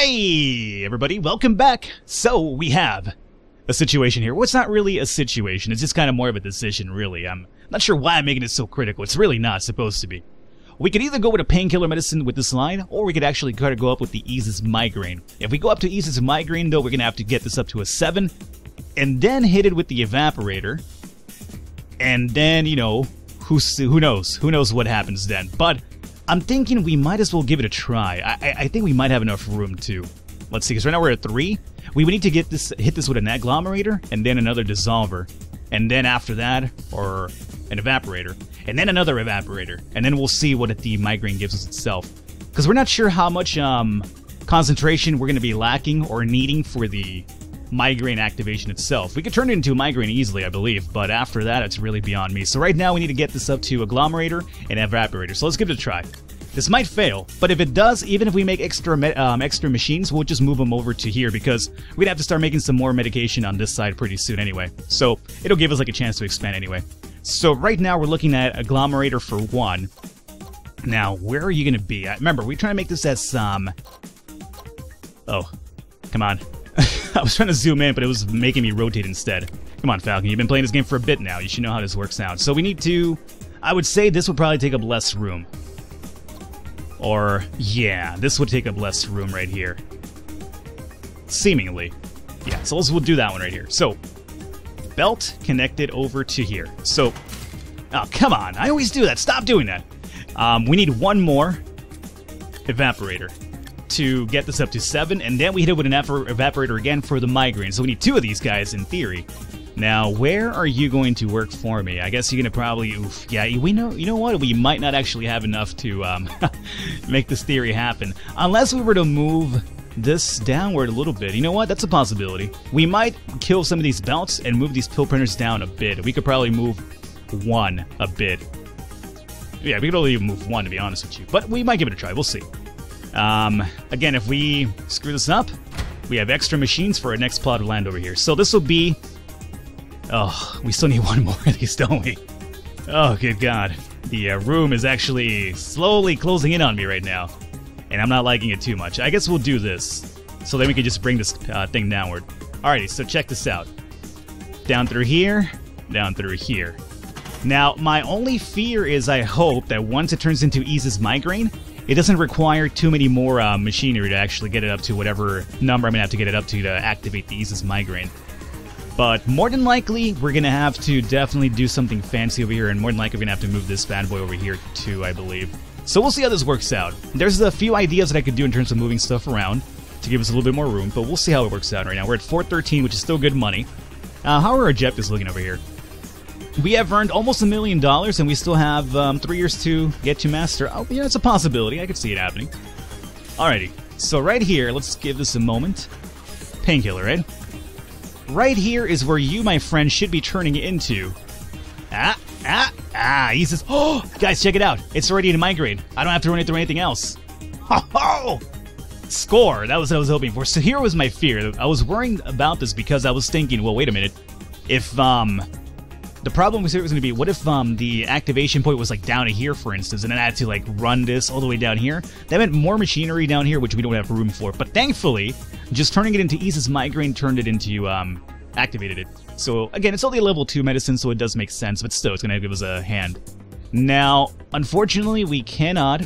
Hey everybody, welcome back. So we have a situation here. Well, it's not really a situation, it's just kind of more of a decision, really. I'm not sure why I'm making it so critical. It's really not supposed to be. We could either go with a painkiller medicine with this line, or we could actually try to go up with the eases migraine. If we go up to eases migraine, though, we're going to have to get this up to a 7, and then hit it with the evaporator. And then, you know, who knows? Who knows what happens then? But I'm thinking we might as well give it a try. I think we might have enough room too. Let's see, because right now we're at 3. We would need to hit this with an agglomerator, and then another dissolver. And then after that, or an evaporator. And then another evaporator. And then we'll see what the migraine gives us itself. Because we're not sure how much concentration we're going to be lacking or needing for the migraine activation itself. We could turn it into a migraine easily, I believe, but after that, it's really beyond me. So right now, we need to get this up to agglomerator and evaporator. So let's give it a try. This might fail, but if it does, even if we make extra machines, we'll just move them over to here because we'd have to start making some more medication on this side pretty soon anyway. So it'll give us like a chance to expand anyway. So right now, we're looking at agglomerator for 1. Now, where are you going to be? Remember, we're trying to make this as Oh, come on. I was trying to zoom in, but it was making me rotate instead. Come on, Falcon. You've been playing this game for a bit now. You should know how this works out. So we need to... I would say this would probably take up less room. Or, yeah, this would take up less room right here. Seemingly. Yeah, so we'll do that one right here. So, belt connected over to here. So, oh, come on. I always do that. Stop doing that. We need one more evaporator to get this up to 7, and then we hit it with an evaporator again for the migraine. So we need 2 of these guys in theory. Now, where are you going to work for me? I guess you're gonna probably, yeah, you know what? We might not actually have enough to make this theory happen, unless we were to move this downward a little bit. You know what? That's a possibility. We might kill some of these belts and move these pill printers down a bit. We could probably move 1 a bit. Yeah, we could only move 1 to be honest with you, but we might give it a try. We'll see. Again, if we screw this up, we have extra machines for our next plot of land over here. So this will be... Oh, we still need 1 more of these, don't we? Oh, good God. The room is actually slowly closing in on me right now. And I'm not liking it too much. I guess we'll do this, so then we can just bring this thing downward. Alrighty, so check this out. Down through here, down through here. Now, my only fear is I hope that once it turns into Ease's migraine, it doesn't require too many more machinery to actually get it up to whatever number I'm going to have to get it up to activate the Ease's migraine. But more than likely, we're going to have to definitely do something fancy over here, and more than likely we're going to have to move this bad boy over here too, I believe. So we'll see how this works out. There's a few ideas that I could do in terms of moving stuff around to give us a little bit more room, but we'll see how it works out right now. We're at 413, which is still good money. How are our objectives looking over here? We have earned almost $1 million, and we still have 3 years to get to master. Oh, yeah, it's a possibility. I could see it happening. Alrighty, so right here, let's give this a moment. Painkiller, right? Right here is where you, my friend, should be turning into. He says, oh, guys, check it out. It's already in migraine. I don't have to run it through anything else. Ho-ho! Score! That was what I was hoping for. So here was my fear. I was worrying about this because I was thinking, well, wait a minute. If, the problem was going to be, what if the activation point was like down here, for instance, and then I had to like run this all the way down here? That meant more machinery down here, which we don't have room for. But thankfully, just turning it into Ease's migraine turned it into, activated it. So again, it's only a level 2 medicine, so it does make sense, but still, it's going to give us a hand. Now, unfortunately, we cannot.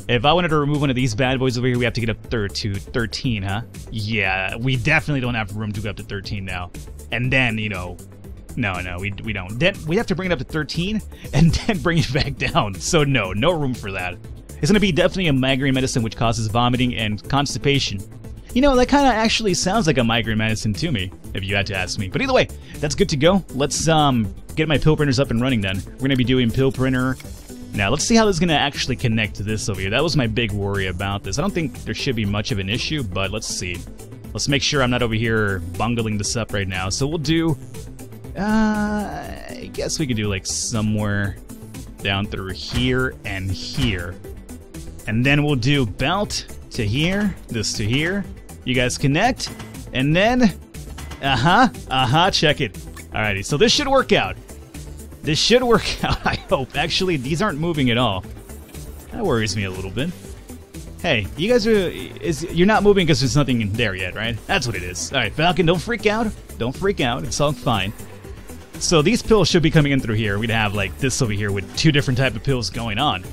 If I wanted to remove one of these bad boys over here, we have to get up to 13, huh? Yeah, we definitely don't have room to go up to 13 now. And then, you know... No, we don't. Then we have to bring it up to 13 and then bring it back down. So no room for that. It's going to be definitely a migraine medicine which causes vomiting and constipation. You know, that kind of actually sounds like a migraine medicine to me, if you had to ask me. But either way, that's good to go. Let's get my pill printers up and running then. We're going to be doing pill printer. Now, let's see how this is going to actually connect to this over here. That was my big worry about this. I don't think there should be much of an issue, but let's see. Let's make sure I'm not over here bungling this up right now. So we'll do... I guess we could do like somewhere down through here and here. And then we'll do belt to here, this to here. You guys connect, and then, check it. Alrighty, so this should work out. This should work out, I hope. Actually, these aren't moving at all. That worries me a little bit. Hey, you guys you're not moving because there's nothing in there yet, right? That's what it is. Alright, Falcon, don't freak out. Don't freak out. It's all fine. So these pills should be coming in through here. We'd have like this over here with 2 different type of pills going on.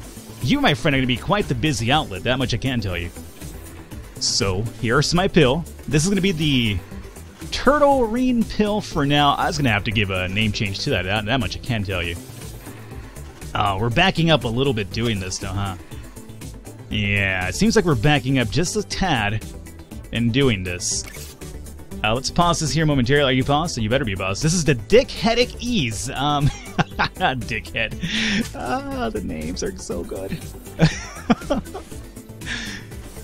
You, my friend, are going to be quite the busy outlet. That much I can tell you. So, here's my pill. This is going to be the Turtle-rine pill for now. I was going to have to give a name change to that. That much I can tell you. We're backing up a little bit doing this, though, huh? Yeah, it seems like we're backing up just a tad in doing this. Let's pause this here momentarily. Are you paused? So you better be paused. This is the Dick-Headic Ease. Dickhead. The names are so good.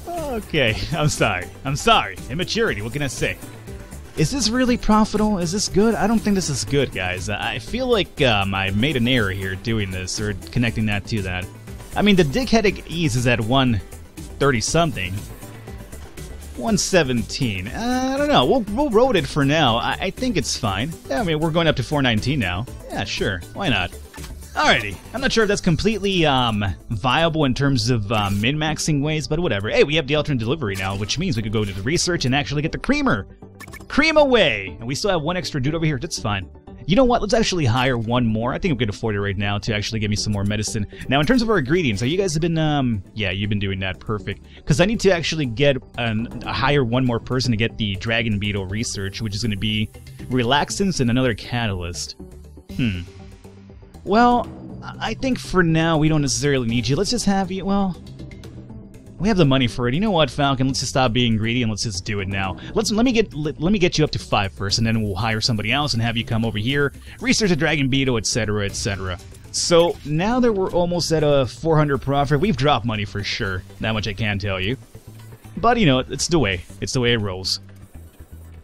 Okay, I'm sorry. I'm sorry. Immaturity, what can I say? Is this really profitable? Is this good? I don't think this is good, guys. I feel like I made an error here doing this, or connecting that to that. I mean, the Dick-Headic Ease is at 130-something. 117. I don't know. We'll road it for now. I think it's fine. Yeah, I mean, we're going up to 419 now. Yeah, sure. Why not? Alrighty. I'm not sure if that's completely viable in terms of min-maxing ways, but whatever. Hey, we have the alternate delivery now, which means we could go to the research and actually get the creamer. Cream away! And we still have 1 extra dude over here. That's fine. You know what? Let's actually hire 1 more. I think we can afford it right now to actually get me some more medicine. Now, in terms of our ingredients, you guys have been, yeah, you've been doing that. Perfect. Because I need to actually get, hire 1 more person to get the Dragon Beetle research, which is going to be relaxants and another catalyst. Well, I think for now we don't necessarily need you. Let's just have you, well, we have the money for it. You know what, Falcon? Let's just stop being greedy and let's just do it now. Let me get you up to 5 first, and then we'll hire somebody else and have you come over here, research a Dragon Beetle, etc., etc. So now that we're almost at a 400 profit, we've dropped money for sure. That much I can tell you. But you know, it's the way. It's the way it rolls.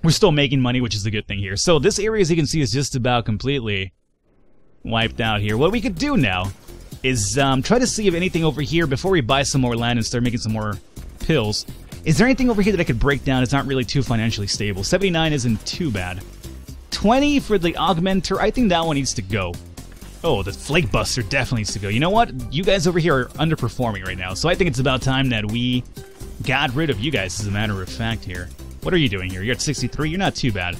We're still making money, which is the good thing here. So this area, as you can see, is just about completely wiped out here. What we could do now is try to see if anything over here, before we buy some more land and start making some more pills, is there anything over here that I could break down? It's not really too financially stable. 79 isn't too bad. 20 for the Augmenter, I think that one needs to go. Oh, the Flake Buster definitely needs to go. You know what? You guys over here are underperforming right now, so I think it's about time that we got rid of you guys, as a matter of fact here. What are you doing here? You're at 63? You're not too bad.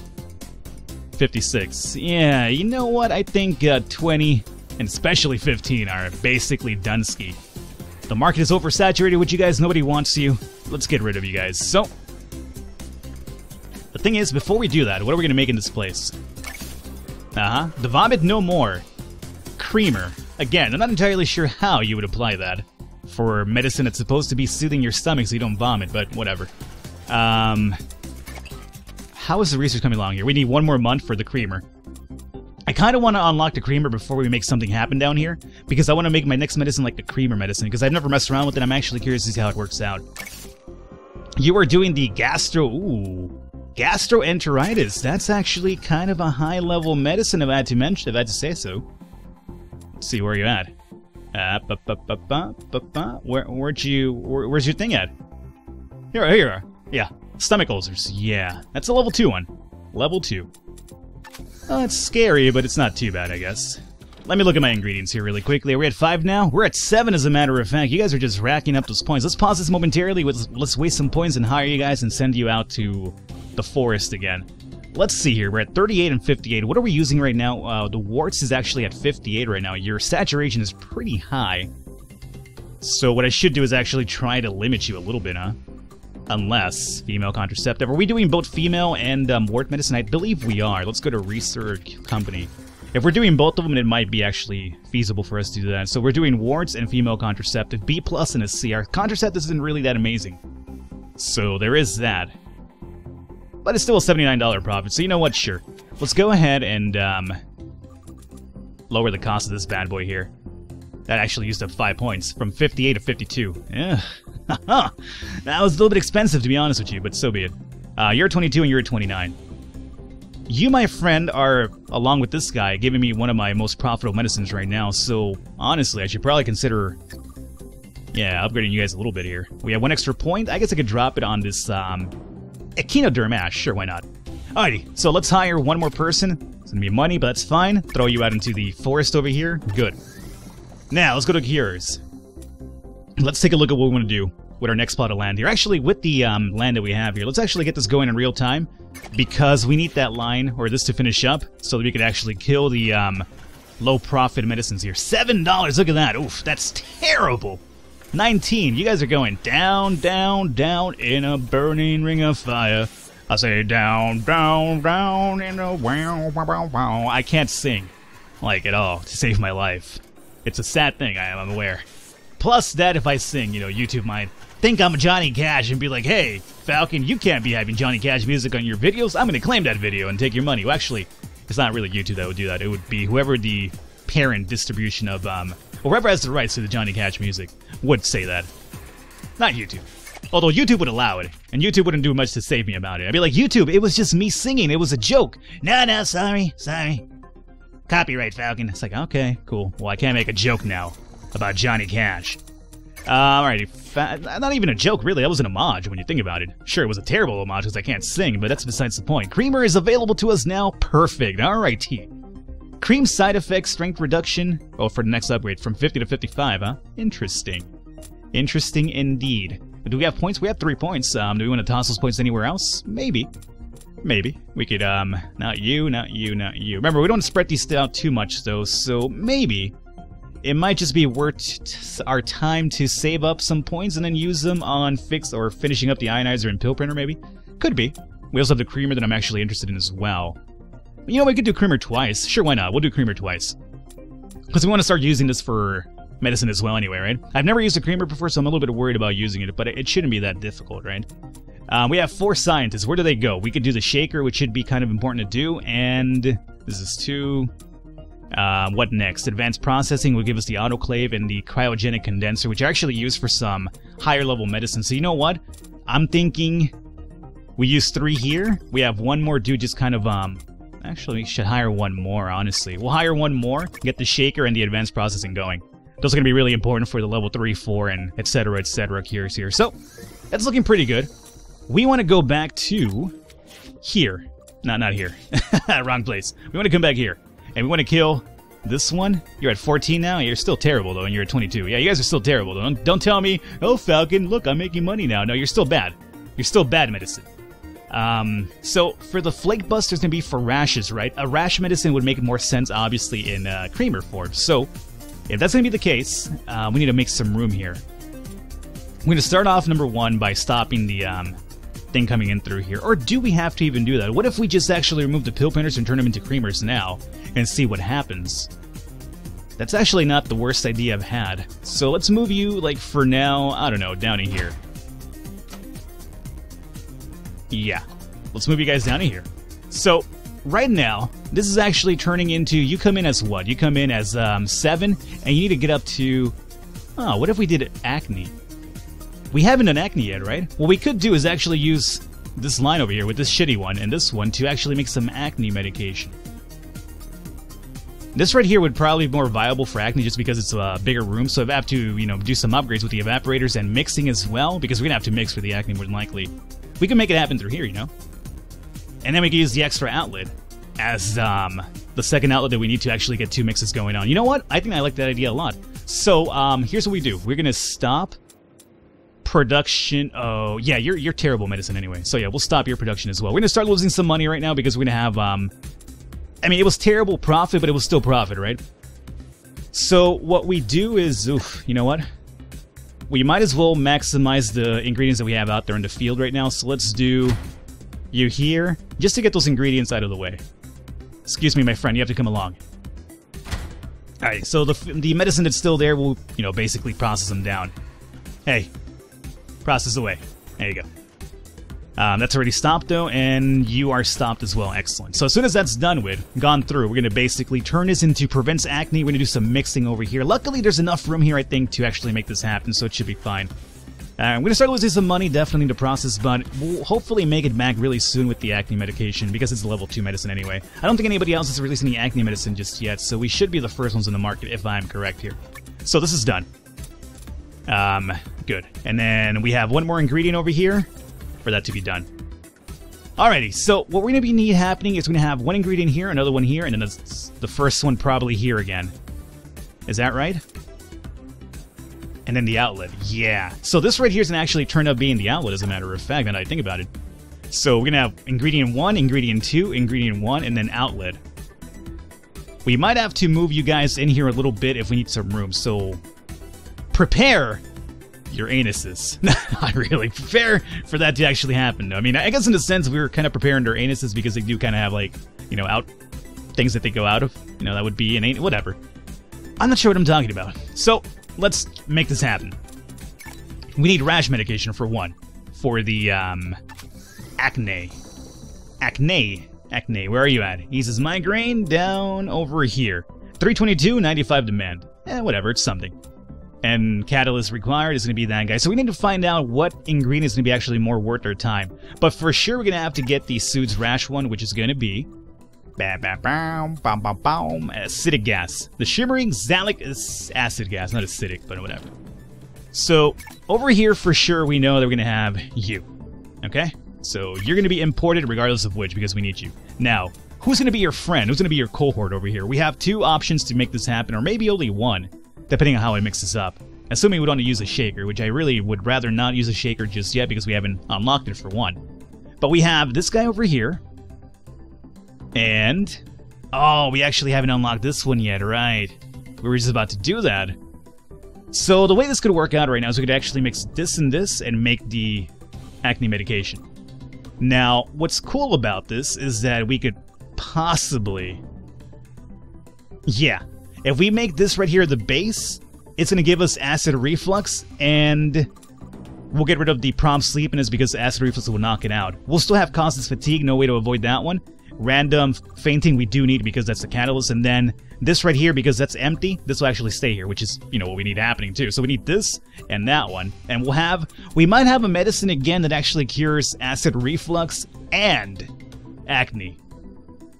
56. Yeah, you know what? I think 20... and especially 15 are basically Dunsky. The market is oversaturated with you guys. Nobody wants you. Let's get rid of you guys. So, the thing is, before we do that, what are we going to make in this place? The Vomit No More. Creamer. Again, I'm not entirely sure how you would apply that for medicine that's supposed to be soothing your stomach so you don't vomit, but whatever. How is the research coming along here? We need 1 more month for the creamer. I kind of want to unlock the creamer before we make something happen down here, because I want to make my next medicine like the creamer medicine, because I've never messed around with it. I'm actually curious to see how it works out. You are doing the gastroenteritis. That's actually kind of a high-level medicine, if I had to say so. Let's see, where are you at? Where's your thing at? Here you are. Yeah, stomach ulcers. Yeah, that's a level 2 one. Level 2. Oh, it's scary, but it's not too bad, I guess. Let me look at my ingredients here really quickly. Are we at 5 now? We're at 7, as a matter of fact. You guys are just racking up those points. Let's pause this momentarily. Let's waste some points and hire you guys and send you out to the forest again. Let's see here. We're at 38 and 58. What are we using right now? The warts is actually at 58 right now. Your saturation is pretty high. So what I should do is actually try to limit you a little bit, huh? Unless female contraceptive. Are we doing both female and wart medicine? I believe we are. Let's go to research company. If we're doing both of them, it might be actually feasible for us to do that. So we're doing warts and female contraceptive, B+ and a C. Our contraceptive isn't really that amazing. So there is that. But it's still a $79 profit, so you know what? Sure. Let's go ahead and lower the cost of this bad boy here. That actually used up 5 points, from 58 to 52. Yeah. That was a little bit expensive, to be honest with you, but so be it. You're 22 and you're 29. You, my friend, are, along with this guy, giving me one of my most profitable medicines right now, so honestly, I should probably consider, yeah, upgrading you guys a little bit here. We have 1 extra point. I guess I could drop it on this, Echinoderm Ash. Sure, why not? Alrighty, so let's hire 1 more person. It's gonna be money, but that's fine. Throw you out into the forest over here. Good. Now, let's go to cures. Let's take a look at what we want to do. with our next plot of land here. Actually, with the land that we have here, let's actually get this going in real time, because we need that line, or this to finish up, so that we could actually kill the low profit medicines here. $7, look at that. Oof, that's terrible. 19, you guys are going down, down, down in a burning ring of fire. I say down, down, down in a wow, wow, wow, wow. I can't sing, like, at all, to save my life. It's a sad thing, I'm aware. Plus that if I sing, you know, YouTube might think I'm Johnny Cash and be like, hey, Falcon, you can't be having Johnny Cash music on your videos. I'm going to claim that video and take your money. Well, actually, it's not really YouTube that would do that. It would be whoever the parent distribution of, whoever has the rights to the Johnny Cash music would say that. Not YouTube. Although YouTube would allow it, and YouTube wouldn't do much to save me about it. I'd be like, YouTube, it was just me singing. It was a joke. No, sorry. Copyright, Falcon. It's like, okay, cool. Well, I can't make a joke now about Johnny Cash. Alrighty. Not even a joke, really. That was an homage when you think about it. Sure, it was a terrible homage because I can't sing, but that's besides the point. Creamer is available to us now. Perfect. Alrighty. Cream side effects, strength reduction. Oh, for the next upgrade from 50 to 55, huh? Interesting. Interesting indeed. Do we have points? We have 3 points. Do we want to toss those points anywhere else? Maybe. Maybe. We could, not you, not you, not you. Remember, we don't want to spread these out too much, though, so maybe it might just be worth our time to save up some points and then use them on finishing up the ionizer and pill printer, maybe? Could be. We also have the creamer that I'm actually interested in as well. You know, we could do creamer twice. Sure, why not? We'll do creamer twice. Because we want to start using this for medicine as well anyway, right? I've never used a creamer before, so I'm a little bit worried about using it, but it shouldn't be that difficult, right? We have 4 scientists. Where do they go? We could do the shaker, which should be kind of important to do, and this is 2. What next? Advanced processing will give us the autoclave and the cryogenic condenser, which are actually used for some higher level medicine. So you know what? I'm thinking we use 3 here. We have 1 more dude just kind of, actually we should hire 1 more, honestly. We'll hire 1 more, get the shaker and the advanced processing going. Those are going to be really important for the level 3, 4, and etc. cures here. So, that's looking pretty good. We want to go back to here. Not here. Wrong place. We want to come back here. And we want to kill this one. You're at 14 now? You're still terrible, though, and you're at 22. Yeah, you guys are still terrible, though. Don't tell me, oh, Falcon, look, I'm making money now. No, you're still bad. You're still bad medicine. So, for the Flake Buster's going to be for rashes, right? A rash medicine would make more sense, obviously, in creamer form. So, if that's going to be the case, we need to make some room here. We're going to start off, number 1, by stopping the thing coming in through here. Or do we have to even do that? What if we just actually remove the pill printers and turn them into creamers now and see what happens? That's actually not the worst idea I've had. So let's move you, like, for now, I don't know, down in here. Yeah. Let's move you guys down in here. So, right now, this is actually turning into, you come in as what? You come in as 7, and you need to get up to, oh, what if we did acne? We haven't done acne yet, right? What we could do is actually use this line over here with this shitty one and this one to actually make some acne medication. This right here would probably be more viable for acne just because it's a bigger room, so I have to, you know, do some upgrades with the evaporators and mixing as well, because we're gonna have to mix for the acne more than likely. We can make it happen through here, you know? And then we can use the extra outlet as the second outlet that we need to actually get 2 mixes going on. You know what? I think I like that idea a lot. So, here's what we do. We're gonna stop production. Oh, yeah, you're terrible medicine anyway. So yeah, we'll stop your production as well. We're gonna start losing some money right now because we're gonna have, I mean, it was terrible profit, but it was still profit, right? So what we do is, oof, you know what? We might as well maximize the ingredients that we have out there in the field right now. So let's do you here, just to get those ingredients out of the way. Excuse me, my friend, you have to come along. Alright, so the medicine that's still there will, you know, basically process them down. Hey, process away. There you go. That's already stopped, though, and you are stopped as well. Excellent. So as soon as that's gone through, we're going to basically turn this into prevents acne. We're going to do some mixing over here. Luckily, there's enough room here, I think, to actually make this happen, so it should be fine. I'm going to start losing some money, definitely to process, but we'll hopefully make it back really soon with the acne medication, because it's a level 2 medicine anyway. I don't think anybody else is releasing the acne medicine just yet, so we should be the first ones in the market, if I'm correct here. So this is done. Good. And then we have 1 more ingredient over here for that to be done. Alrighty, so what we're going to need happening is we're going to have 1 ingredient here, another one here, and then the first one probably here again. Is that right? And then the outlet. Yeah. So this right here is going to actually turn up being the outlet, as a matter of fact, now that I think about it. So we're going to have ingredient 1, ingredient 2, ingredient 1, and then outlet. We might have to move you guys in here a little bit if we need some room. So prepare your anuses. Not really. Prepare for that to actually happen. I mean, I guess in a sense we were kind of preparing their anuses because they do kind of have, like, you know, out things that they go out of. You know, that would be an anus. Whatever. I'm not sure what I'm talking about. So let's make this happen. We need rash medication for one. For the acne. Acne, where are you at? Eases migraine down over here. 322, 95 demand. Whatever, it's something. And catalyst required is going to be that guy. So we need to find out what ingredient is going to be actually more worth our time. But for sure, we're going to have to get the Suits Rash one, which is going to be acidic gas. The shimmering xalic acid gas, not acidic, but whatever. So over here, for sure, we know that we're going to have you. Okay? So you're going to be imported regardless of which, because we need you. Now, who's going to be your friend? Who's going to be your cohort over here? We have two options to make this happen, or maybe only one, depending on how I mix this up. Assuming we don't want to use a shaker, which I really would rather not use a shaker just yet because we haven't unlocked it for one. But we have this guy over here. And... oh, we actually haven't unlocked this one yet, right? We were just about to do that. So the way this could work out right now is we could actually mix this and this and make the acne medication. Now, what's cool about this is that we could possibly... yeah. If we make this right here the base, it's going to give us acid reflux, and we'll get rid of the prompt sleepiness because acid reflux will knock it out. We'll still have causeless fatigue, no way to avoid that one. Random fainting we do need because that's the catalyst, and then this right here, because that's empty, this will actually stay here, which is, you know, what we need happening too. So we need this and that one, and we might have a medicine again that actually cures acid reflux and acne.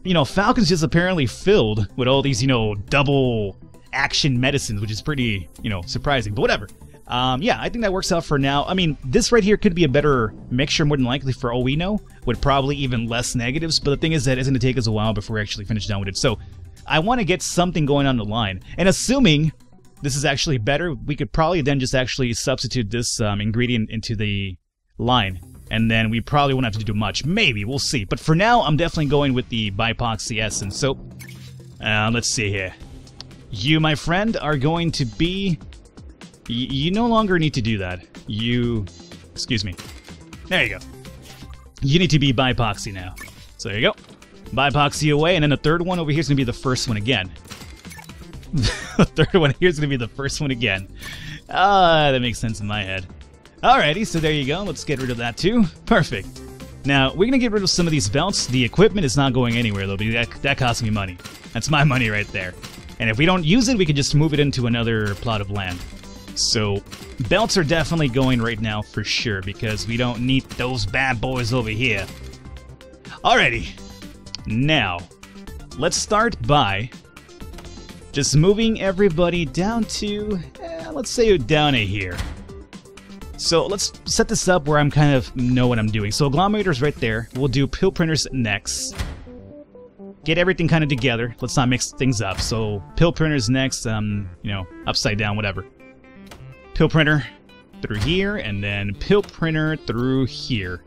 You know, Falcon's just apparently filled with all these, you know, double action medicines, which is pretty, you know, surprising, but whatever. Yeah, I think that works out for now. I mean, this right here could be a better mixture, more than likely, for all we know, with probably even less negatives, but the thing is that it's going to take us a while before we actually finish down with it. So I want to get something going on the line, and assuming this is actually better, we could probably then just actually substitute this ingredient into the line, and then we probably won't have to do much. Maybe, we'll see. But for now, I'm definitely going with the bipoxy essence. So, let's see here. You, my friend, are going to be... you no longer need to do that. Excuse me. There you go. You need to be bipoxy now. So there you go. Bipoxy away, and then the third one over here is going to be the first one again. The third one here is going to be the first one again. That makes sense in my head. Alrighty, so there you go. Let's get rid of that too. Perfect. Now, we're going to get rid of some of these belts. The equipment is not going anywhere, though, because that costs me money. That's my money right there. And if we don't use it, we can just move it into another plot of land. So, belts are definitely going right now for sure, because we don't need those bad boys over here. Alrighty. Now, let's start by just moving everybody down to, let's say down to here. So let's set this up where I'm kind of know what I'm doing. So agglomerator's right there. We'll do pill printers next. Get everything kind of together. Let's not mix things up. So pill printers next, you know, upside down, whatever. Pill printer through here, and then pill printer through here.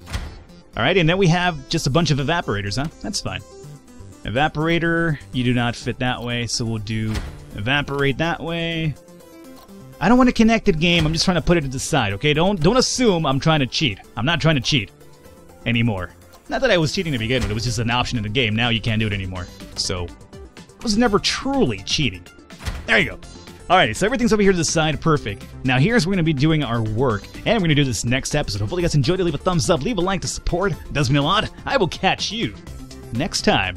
Alright, and then we have just a bunch of evaporators, huh? That's fine. Evaporator, you do not fit that way, so we'll do evaporate that way. I don't want a connected game, I'm just trying to put it to the side, okay? Don't assume I'm trying to cheat. I'm not trying to cheat anymore. Not that I was cheating to begin with, it was just an option in the game. Now you can't do it anymore. So, I was never truly cheating. There you go. Alright, so everything's over here to the side, perfect. Now here's where we're going to be doing our work, and we're going to do this next episode. Hopefully you guys enjoyed it, leave a thumbs up, leave a like to support, it does mean a lot. I will catch you next time.